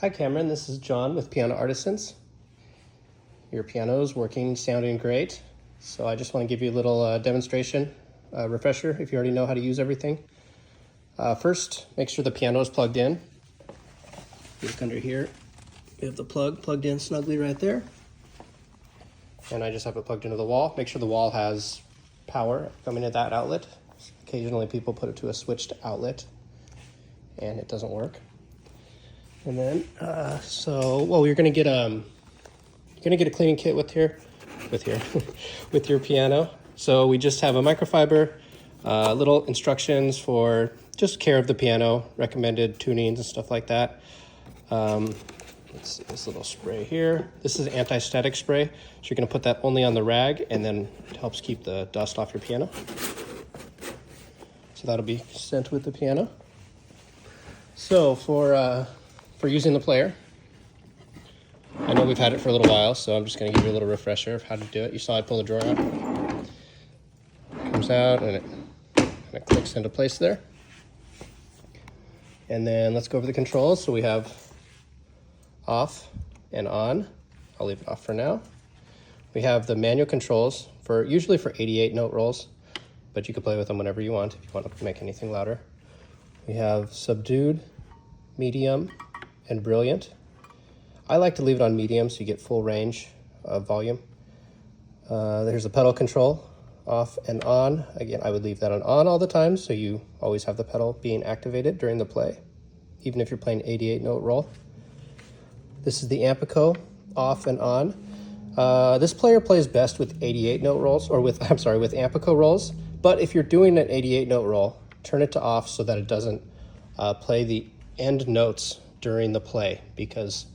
Hi Cameron, this is John with Piano Artisans. Your piano is working, sounding great. So I just want to give you a little demonstration, refresher if you already know how to use everything. First, make sure the piano is plugged in. Look under here, we have the plug plugged in snugly right there. And I just have it plugged into the wall. Make sure the wall has power coming at that outlet. Occasionally people put it to a switched outlet and it doesn't work. And then, you're gonna get a cleaning kit with your piano. So we just have a microfiber, little instructions for just care of the piano, recommended tunings and stuff like that. Let's see this little spray here. This is anti-static spray. So you're gonna put that only on the rag, and then it helps keep the dust off your piano. So that'll be sent with the piano. So for using the player, I know we've had it for a little while, so I'm just going to give you a little refresher of how to do it. You saw I pull the drawer out. It comes out and it clicks into place there. And then let's go over the controls. So we have off and on. I'll leave it off for now. We have the manual controls usually for 88 note rolls, but you can play with them whenever you want if you want to make anything louder. We have subdued, medium, and brilliant. I like to leave it on medium so you get full range of volume. There's the pedal control, off and on. Again, I would leave that on all the time so you always have the pedal being activated during the play, even if you're playing 88 note roll. This is the Ampico, off and on. This player plays best with 88 note rolls, or with Ampico rolls, but if you're doing an 88 note roll, turn it to off so that it doesn't play the end notes during the play, because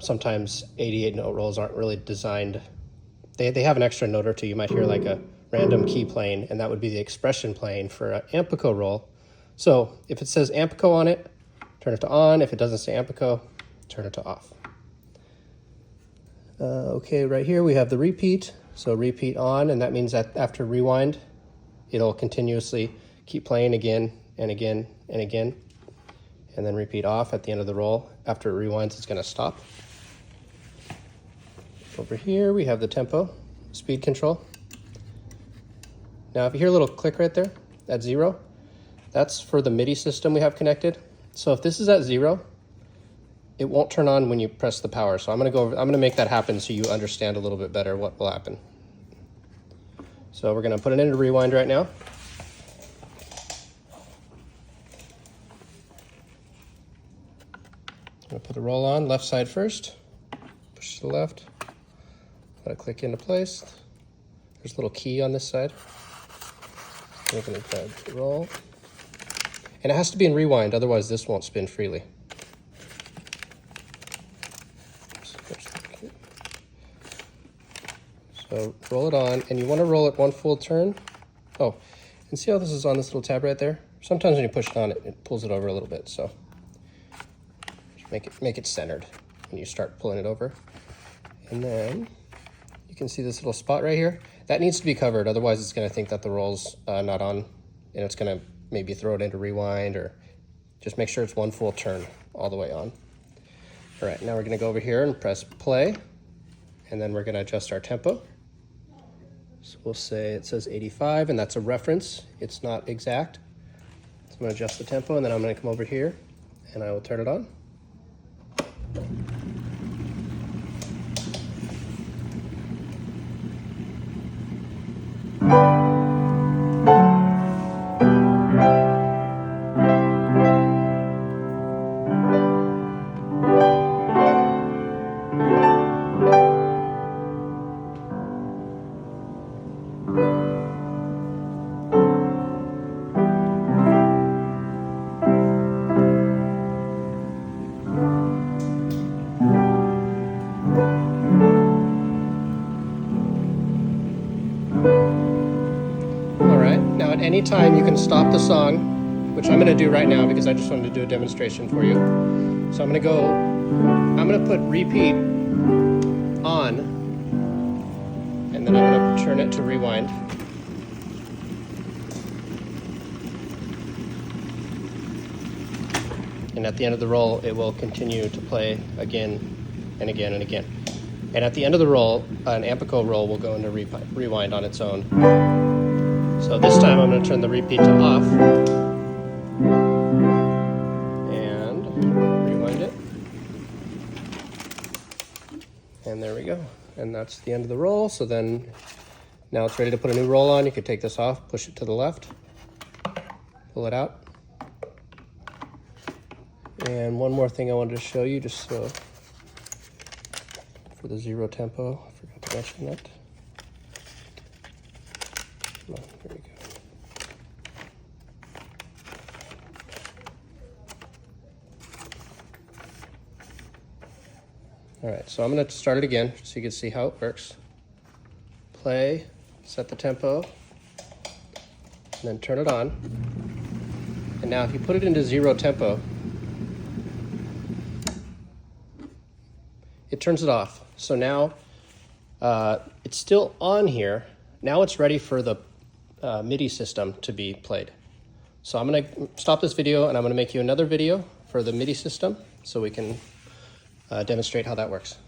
sometimes 88 note rolls aren't really designed. They have an extra note or two. You might hear like a random key playing, and that would be the expression playing for an Ampico roll. So if it says Ampico on it, turn it to on. If it doesn't say Ampico, turn it to off. Okay, right here we have the repeat. So repeat on, and that means that after rewind, it'll continuously keep playing again and again and again. And then repeat off at the end of the roll. After it rewinds, it's going to stop. Over here, we have the tempo, speed control. Now, if you hear a little click right there, at 0, that's for the MIDI system we have connected. So if this is at 0, it won't turn on when you press the power. So I'm going to make that happen so you understand a little bit better what will happen. So we're going to put it into rewind right now. I'm going to put the roll on, left side first, push to the left, let it click into place. There's a little key on this side. I'm going to grab the roll. And it has to be in rewind, otherwise this won't spin freely. So roll it on, and you want to roll it one full turn. Oh, and see how this is on this little tab right there? Sometimes when you push it on, it pulls it over a little bit, so make it centered when you start pulling it over. And then you can see this little spot right here. That needs to be covered, otherwise it's going to think that the roll's not on, and it's going to maybe throw it into rewind, or just make sure it's one full turn all the way on. All right, now we're going to go over here and press play, and then we're going to adjust our tempo. So we'll say it says 85, and that's a reference. It's not exact. So I'm going to adjust the tempo, and then I'm going to come over here, and I will turn it on. At any time you can stop the song, which I'm going to do right now because I just wanted to do a demonstration for you. So I'm going to put repeat on, and then I'm going to turn it to rewind. And at the end of the roll, it will continue to play again and again and again. And at the end of the roll, an Ampico roll will go into rewind on its own. So this time I'm going to turn the repeat to off and rewind it. And there we go. And that's the end of the roll. So then now it's ready to put a new roll on. You could take this off, push it to the left, pull it out. And one more thing I wanted to show you, just so for the 0 tempo, I forgot to mention that. Come on, here we go. All right, so I'm going to start it again so you can see how it works. Play, set the tempo, and then turn it on. And now if you put it into 0 tempo, it turns it off. So now it's still on here. Now it's ready for the MIDI system to be played. So I'm going to stop this video and I'm going to make you another video for the MIDI system so we can demonstrate how that works.